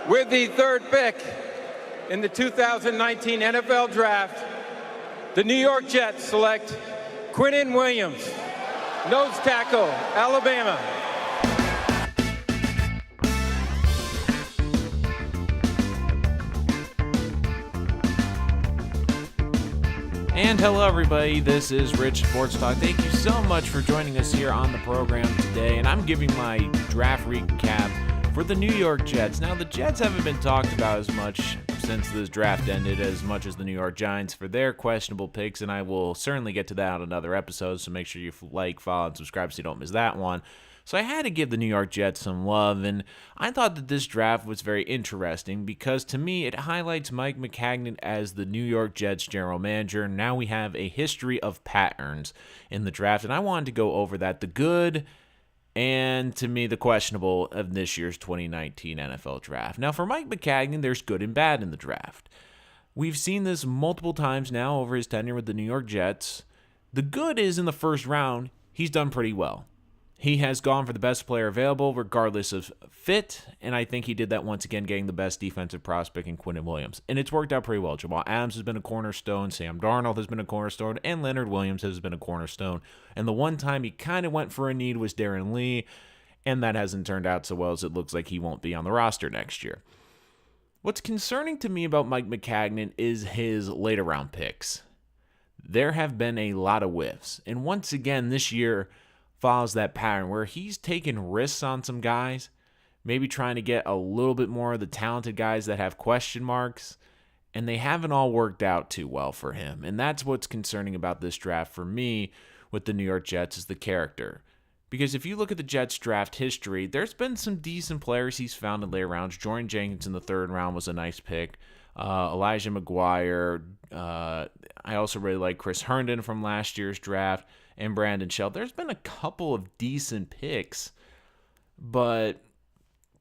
With the third pick in the 2019 NFL Draft, the New York Jets select Quinnen Williams, nose tackle, Alabama. And hello everybody, this is Rich Sports Talk. Thank you so much for joining us here on the program today, and I'm giving my draft recap for the New York Jets. Now, the Jets haven't been talked about as much since this draft ended as much as the New York Giants for their questionable picks, and I will certainly get to that on another episode, so make sure you like, follow, and subscribe so you don't miss that one. So I had to give the New York Jets some love, and I thought that this draft was very interesting because to me it highlights Mike Maccagnan as the New York Jets general manager. Now we have a history of patterns in the draft, and I wanted to go over that, the good and, to me, the questionable of this year's 2019 NFL draft. Now, for Mike Maccagnan, there's good and bad in the draft. We've seen this multiple times now over his tenure with the New York Jets. The good is in the first round, he's done pretty well. He has gone for the best player available regardless of fit, and I think he did that once again, getting the best defensive prospect in Quinnen Williams. And it's worked out pretty well. Jamal Adams has been a cornerstone, Sam Darnold has been a cornerstone, and Leonard Williams has been a cornerstone. And the one time he kind of went for a need was Darren Lee, and that hasn't turned out so well as it looks like he won't be on the roster next year. What's concerning to me about Mike Maccagnan is his later round picks. There have been a lot of whiffs, and once again this year follows that pattern where he's taking risks on some guys, maybe trying to get a little bit more of the talented guys that have question marks, and they haven't all worked out too well for him. And that's what's concerning about this draft for me with the New York Jets is the character. Because if you look at the Jets draft history, there's been some decent players he's found in later rounds. Jordan Jenkins in the third round was a nice pick. Elijah McGuire. I also really like Chris Herndon from last year's draft. And Brandon Shell. There's been a couple of decent picks, but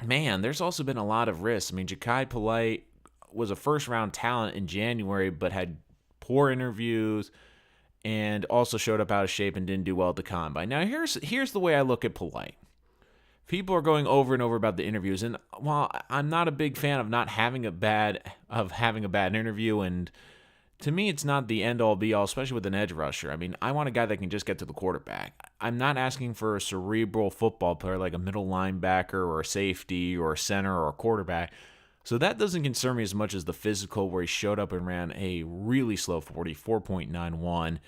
man, there's also been a lot of risks. I mean, Ja'Kai Polite was a first-round talent in January, but had poor interviews and also showed up out of shape and didn't do well at the combine. Now, here's the way I look at Polite. People are going over and over about the interviews, and while I'm not a big fan of having a bad interview, and to me, it's not the end-all, be-all, especially with an edge rusher. I mean, I want a guy that can just get to the quarterback. I'm not asking for a cerebral football player like a middle linebacker or a safety or a center or a quarterback. So that doesn't concern me as much as the physical, where he showed up and ran a really slow 40, 4.91,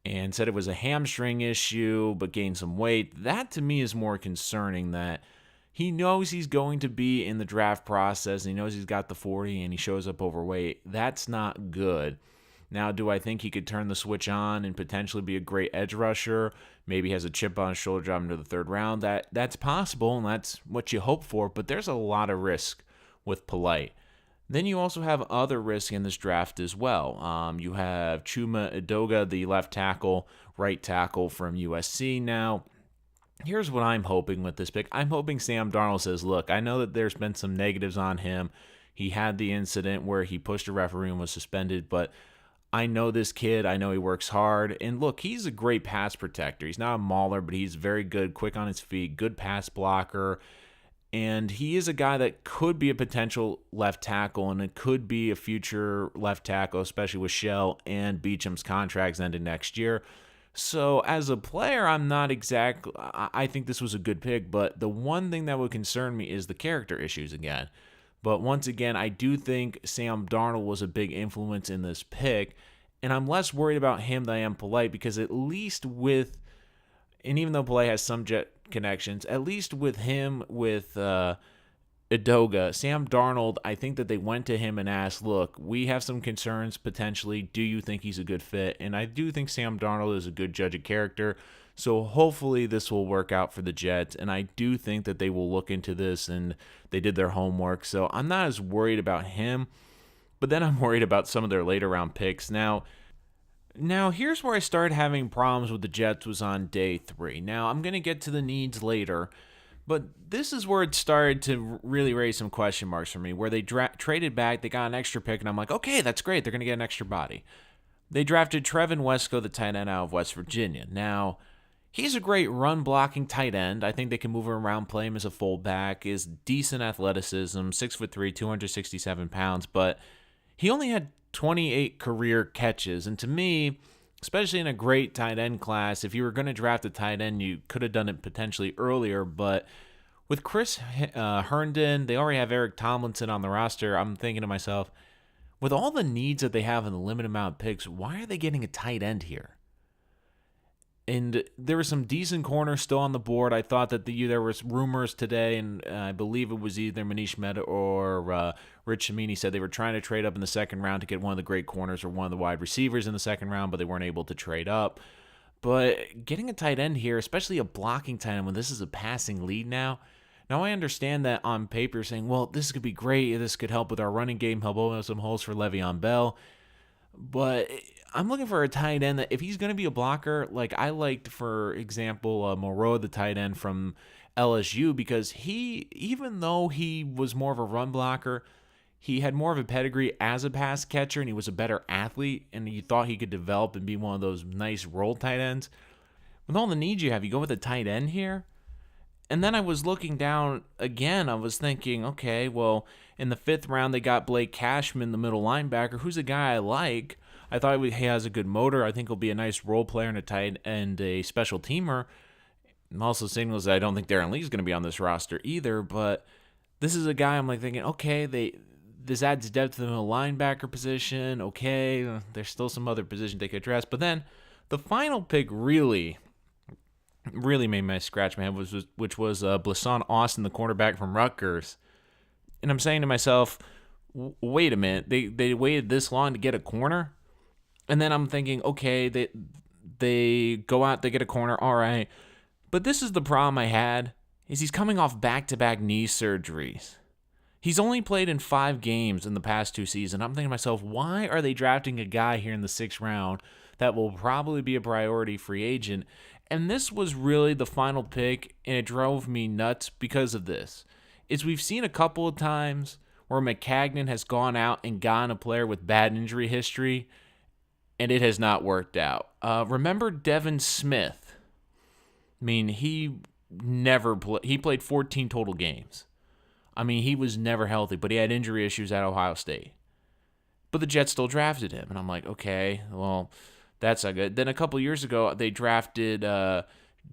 and said it was a hamstring issue but gained some weight. That, to me, is more concerning, that he knows he's going to be in the draft process, and he knows he's got the 40, and he shows up overweight. That's not good. Now, do I think he could turn the switch on and potentially be a great edge rusher? Maybe has a chip on his shoulder drop into the third round. That's possible, and that's what you hope for, but there's a lot of risk with Polite. Then you also have other risk in this draft as well. You have Chuma Edoga, the left tackle, right tackle from USC. Now, here's what I'm hoping with this pick. I'm hoping Sam Darnold says, look, I know that there's been some negatives on him. He had the incident where he pushed a referee and was suspended, but I know this kid. I know he works hard. And look, he's a great pass protector. He's not a mauler, but he's very good, quick on his feet, good pass blocker. And he is a guy that could be a potential left tackle, and it could be a future left tackle, especially with Shell and Beacham's contracts ending next year. So as a player, I think this was a good pick, but the one thing that would concern me is the character issues again. But once again, I do think Sam Darnold was a big influence in this pick, and I'm less worried about him than I am Polite, because at least and even though Polite has some Jet connections, at least with him, with Edoga, Sam Darnold, I think that they went to him and asked, look, we have some concerns potentially. Do you think he's a good fit? And I do think Sam Darnold is a good judge of character. So hopefully this will work out for the Jets, and I do think that they will look into this, and they did their homework. So I'm not as worried about him, but then I'm worried about some of their later round picks. Now here's where I started having problems with the Jets, was on day 3. Now, I'm going to get to the needs later, but this is where it started to really raise some question marks for me, where they traded back, they got an extra pick, and I'm like, okay, that's great, they're going to get an extra body. They drafted Trevin Wesco, the tight end out of West Virginia. Now, He's a great run-blocking tight end. I think they can move him around, play him as a fullback, is decent athleticism, 6'3", 267 pounds, but he only had 28 career catches, and to me, especially in a great tight end class, if you were going to draft a tight end, you could have done it potentially earlier, but with Chris Herndon, they already have Eric Tomlinson on the roster. I'm thinking to myself, with all the needs that they have and the limited amount of picks, why are they getting a tight end here? And there were some decent corners still on the board. I thought that there was rumors today, and I believe it was either Manish Mehta or Rich Shamini said they were trying to trade up in the second round to get one of the great corners or one of the wide receivers in the second round, but they weren't able to trade up. But getting a tight end here, especially a blocking tight end when this is a passing lead now, I understand that on paper saying, well, this could be great. This could help with our running game, help open up some holes for Le'Veon Bell. But I'm looking for a tight end that if he's going to be a blocker, like I liked, for example, Moreau, the tight end from LSU, because even though he was more of a run blocker, he had more of a pedigree as a pass catcher, and he was a better athlete, and you thought he could develop and be one of those nice roll tight ends. With all the needs you have, you go with a tight end here? And then I was looking down again. I was thinking, okay, well, in the 5th round, they got Blake Cashman, the middle linebacker, who's a guy I like. I thought he has a good motor. I think he'll be a nice role player and a tight and a special teamer. And also signals that I don't think Darren Lee's going to be on this roster either. But this is a guy I'm like thinking, okay, this adds depth to the middle linebacker position. Okay, there's still some other positions they could address. But then the final pick really made me scratch my head, which was Blasson Austin, the cornerback from Rutgers. And I'm saying to myself, wait a minute, they waited this long to get a corner? And then I'm thinking, okay, they go out, they get a corner, all right. But this is the problem I had, is he's coming off back-to-back knee surgeries. He's only played in 5 games in the past 2 seasons. I'm thinking to myself, why are they drafting a guy here in the 6th round that will probably be a priority free agent? And this was really the final pick, and it drove me nuts because of this. We've seen a couple of times where Maccagnan has gone out and gotten a player with bad injury history, and it has not worked out. Remember Devin Smith? I mean, he played 14 total games. I mean, he was never healthy, but he had injury issues at Ohio State. But the Jets still drafted him, and I'm like, okay, well, that's not good. Then a couple years ago, they drafted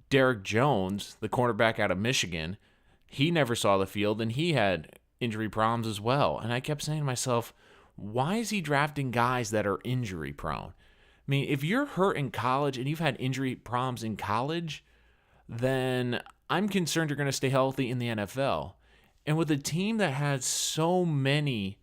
Derek Jones, the cornerback out of Michigan. He never saw the field, and he had injury problems as well. And I kept saying to myself, why is he drafting guys that are injury prone? I mean, if you're hurt in college and you've had injury problems in college, then I'm concerned you're going to stay healthy in the NFL. And with a team that has so many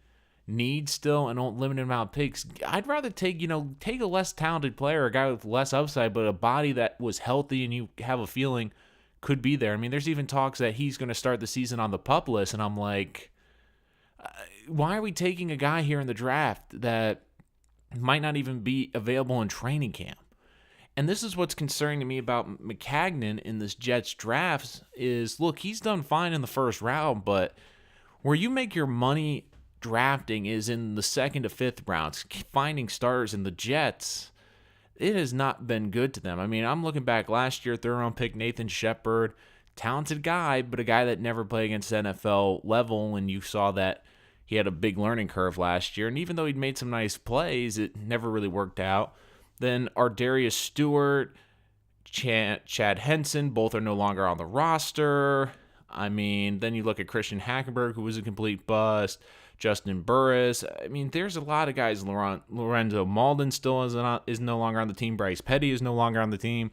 needs still and a limited amount of picks, I'd rather take a less talented player, a guy with less upside, but a body that was healthy and you have a feeling could be there. I mean, there's even talks that he's going to start the season on the PUP list, and I'm like, why are we taking a guy here in the draft that might not even be available in training camp? And this is what's concerning to me about Maccagnan in this Jets draft is, look, he's done fine in the 1st round, but where you make your money drafting is in the 2nd to 5th rounds, finding starters in the Jets. It has not been good to them. I mean, I'm looking back last year, 3rd round pick Nathan Shepard, talented guy, but a guy that never played against NFL level, and you saw that he had a big learning curve last year, and even though he'd made some nice plays, it never really worked out. Then Ardarius Stewart, Chad Henson, both are no longer on the roster. I mean, then you look at Christian Hackenberg, who was a complete bust. Justin Burris. I mean, there's a lot of guys. Lorenzo Malden still is no longer on the team. Bryce Petty is no longer on the team.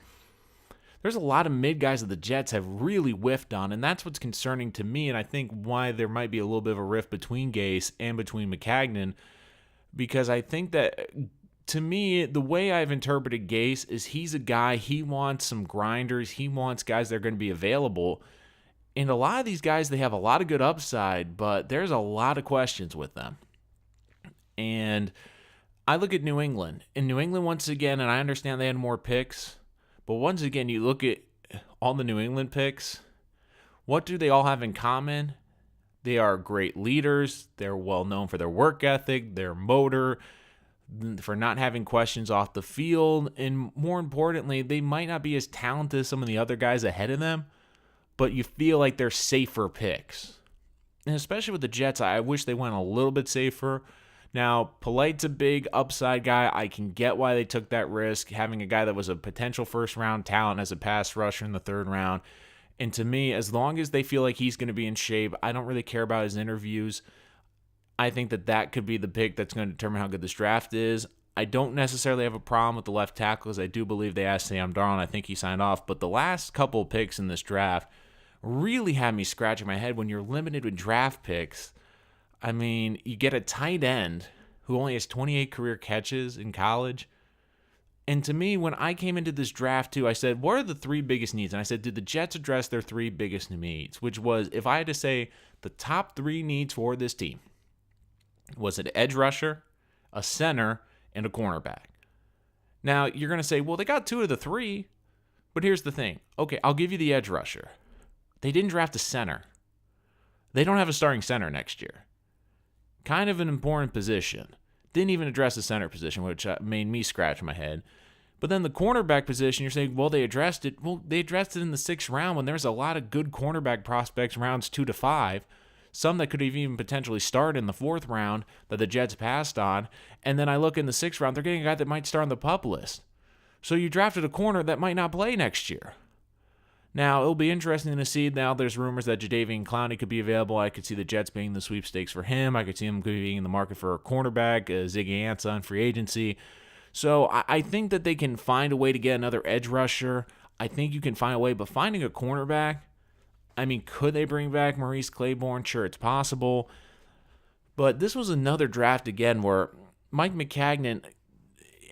There's a lot of mid guys that the Jets have really whiffed on, and that's what's concerning to me, and I think why there might be a little bit of a rift between Gase and between Maccagnan, because I think that, to me, the way I've interpreted Gase is he's a guy, he wants some grinders, he wants guys that are going to be available. And a lot of these guys, they have a lot of good upside, but there's a lot of questions with them. And I look at New England. And New England, once again, and I understand they had more picks, but once again, you look at all the New England picks, what do they all have in common? They are great leaders. They're well known for their work ethic, their motor. for not having questions off the field, and more importantly, they might not be as talented as some of the other guys ahead of them, but you feel like they're safer picks. And especially with the Jets, I wish they went a little bit safer. Now, Polite's a big upside guy. I can get why they took that risk, having a guy that was a potential first-round talent as a pass rusher in the third round. And to me, as long as they feel like he's going to be in shape, I don't really care about his interviews. I think that could be the pick that's going to determine how good this draft is. I don't necessarily have a problem with the left tackles. I do believe they asked Sam Darnold. I think he signed off. But the last couple of picks in this draft really had me scratching my head. When you're limited with draft picks, I mean, you get a tight end who only has 28 career catches in college. And to me, when I came into this draft too, I said, what are the three biggest needs? And I said, did the Jets address their three biggest needs? Which was, if I had to say the top three needs for this team, was an edge rusher, a center, and a cornerback. Now, you're going to say, well, they got two of the three. But here's the thing. Okay, I'll give you the edge rusher. They didn't draft a center. They don't have a starting center next year. Kind of an important position. Didn't even address the center position, which made me scratch my head. But then the cornerback position, you're saying, well, they addressed it. Well, they addressed it in the 6th round when there's a lot of good cornerback prospects rounds 2 to 5. Some that could have even potentially started in the 4th round that the Jets passed on. And then I look in the 6th round, they're getting a guy that might start on the PUP list. So you drafted a corner that might not play next year. Now, it'll be interesting to see. Now, there's rumors that Jadeveon Clowney could be available. I could see the Jets being the sweepstakes for him. I could see him being in the market for a cornerback, Ziggy Ansah on free agency. So I think that they can find a way to get another edge rusher. I think you can find a way, but finding a cornerback, I mean, could they bring back Maurice Claiborne? Sure, it's possible. But this was another draft, again, where Mike Maccagnan,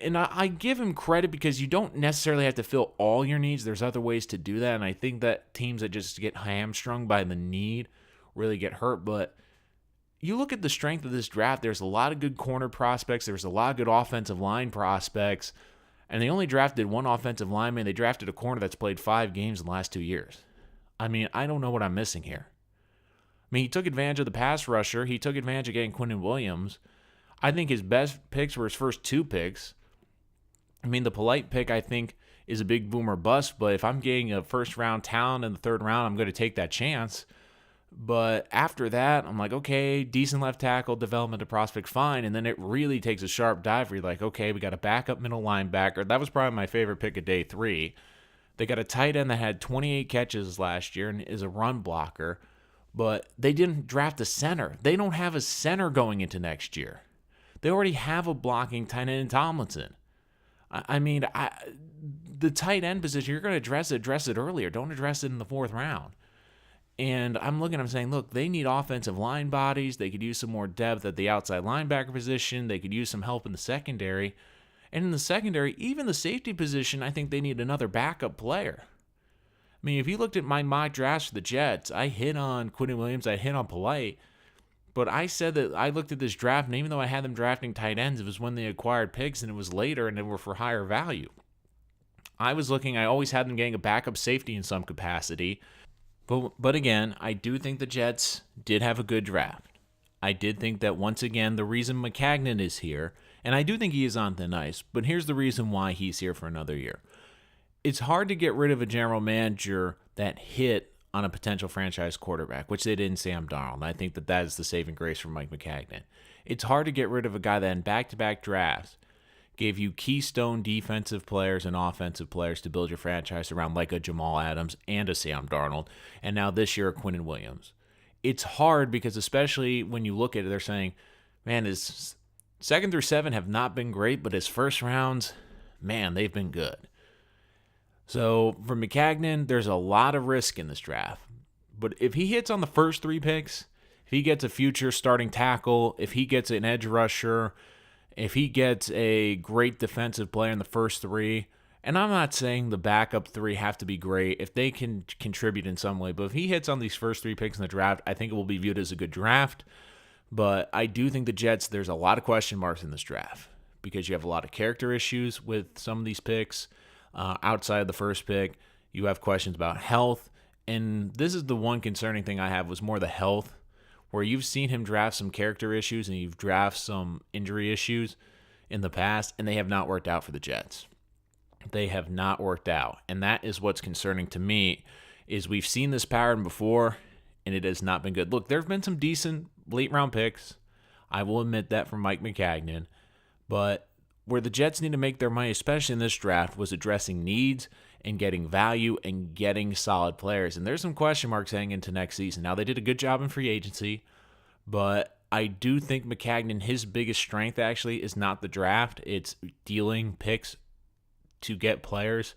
and I give him credit because you don't necessarily have to fill all your needs. There's other ways to do that, and I think that teams that just get hamstrung by the need really get hurt. But you look at the strength of this draft, there's a lot of good corner prospects. There's a lot of good offensive line prospects, and they only drafted one offensive lineman. They drafted a corner that's played 5 games in the last 2 years. I mean, I don't know what I'm missing here. I mean, he took advantage of the pass rusher. He took advantage of getting Quinnen Williams. I think his best picks were his first 2 picks. I mean, the Polite pick, I think, is a big boomer bust, but if I'm getting a first-round talent in the 3rd round, I'm going to take that chance. But after that, I'm like, okay, decent left tackle, development to prospect, fine. And then it really takes a sharp dive where you're like, okay, we got a backup middle linebacker. That was probably my favorite pick of day 3. They got a tight end that had 28 catches last year and is a run blocker, but they didn't draft a center. They don't have a center going into next year. They already have a blocking tight end in Tomlinson. I mean, the tight end position, you're going to address it earlier. Don't address it in the 4th round. And I'm saying, look, they need offensive line bodies. They could use some more depth at the outside linebacker position. They could use some help in the secondary. And in the secondary, even the safety position, I think they need another backup player. I mean, if you looked at my mock drafts for the Jets, I hit on Quinnen Williams, I hit on Polite. But I said that I looked at this draft, and even though I had them drafting tight ends, it was when they acquired picks, and it was later, and they were for higher value. I always had them getting a backup safety in some capacity. But again, I do think the Jets did have a good draft. I did think that, once again, the reason Maccagnan is here, and I do think he is on thin ice, but here's the reason why he's here for another year. It's hard to get rid of a general manager that hit on a potential franchise quarterback, which they did in Sam Darnold. I think that is the saving grace for Mike Maccagnan. It's hard to get rid of a guy that in back-to-back drafts gave you keystone defensive players and offensive players to build your franchise around, like a Jamal Adams and a Sam Darnold, and now this year a Quinnen Williams. It's hard because, especially when you look at it, they're saying, man, his 2nd through 7 have not been great, but his first rounds, man, they've been good. So for Maccagnan, there's a lot of risk in this draft. But if he hits on the first 3 picks, if he gets a future starting tackle, if he gets an edge rusher, if he gets a great defensive player in the first 3, and I'm not saying the backup 3 have to be great if they can contribute in some way, but if he hits on these first 3 picks in the draft, I think it will be viewed as a good draft. But I do think the Jets, there's a lot of question marks in this draft because you have a lot of character issues with some of these picks. Outside of the first pick, you have questions about health. And this is the one concerning thing I have was more the health, where you've seen him draft some character issues and you've drafted some injury issues. in the past, and they have not worked out for the Jets. They have not worked out, and that is what's concerning to me, is we've seen this pattern before, and it has not been good. Look, there have been some decent late-round picks. I will admit that from Mike Maccagnan, but where the Jets need to make their money, especially in this draft, was addressing needs and getting value and getting solid players. And there's some question marks heading into next season. Now, they did a good job in free agency, but I do think Maccagnan, his biggest strength actually is not the draft. It's dealing picks to get players.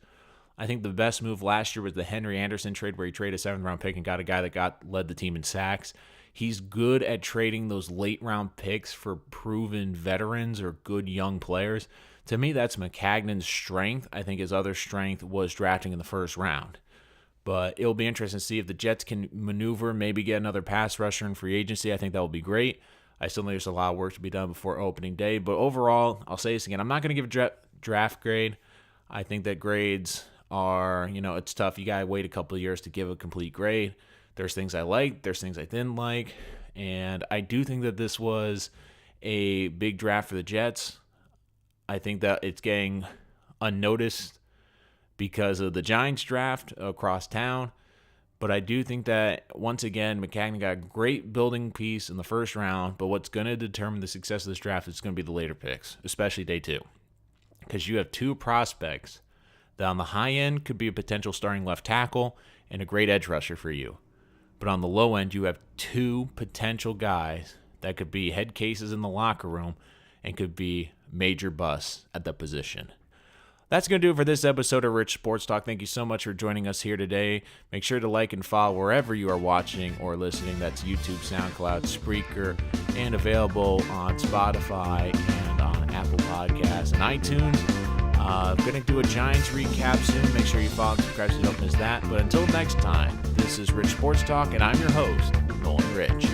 I think the best move last year was the Henry Anderson trade, where he traded a 7th-round pick and got a guy that led the team in sacks. He's good at trading those late-round picks for proven veterans or good young players. To me, that's Maccagnan's strength. I think his other strength was drafting in the first round. But it'll be interesting to see if the Jets can maneuver, maybe get another pass rusher in free agency. I think that will be great. I still think there's a lot of work to be done before opening day. But overall, I'll say this again, I'm not going to give a draft grade. I think that grades are, it's tough. You got to wait a couple of years to give a complete grade. There's things I liked, there's things I didn't like, and I do think that this was a big draft for the Jets. I think that it's getting unnoticed because of the Giants draft across town, but I do think that, once again, Maccagnan got a great building piece in the first round, but what's going to determine the success of this draft is going to be the later picks, especially day 2, because you have 2 prospects that on the high end could be a potential starting left tackle and a great edge rusher for you. But on the low end, you have 2 potential guys that could be head cases in the locker room and could be major busts at the position. That's going to do it for this episode of Rich Sports Talk. Thank you so much for joining us here today. Make sure to like and follow wherever you are watching or listening. That's YouTube, SoundCloud, Spreaker, and available on Spotify and on Apple Podcasts and iTunes. I'm going to do a Giants recap soon. Make sure you follow and subscribe so you don't miss that. But until next time, this is Rich Sports Talk, and I'm your host, Nolan Rich.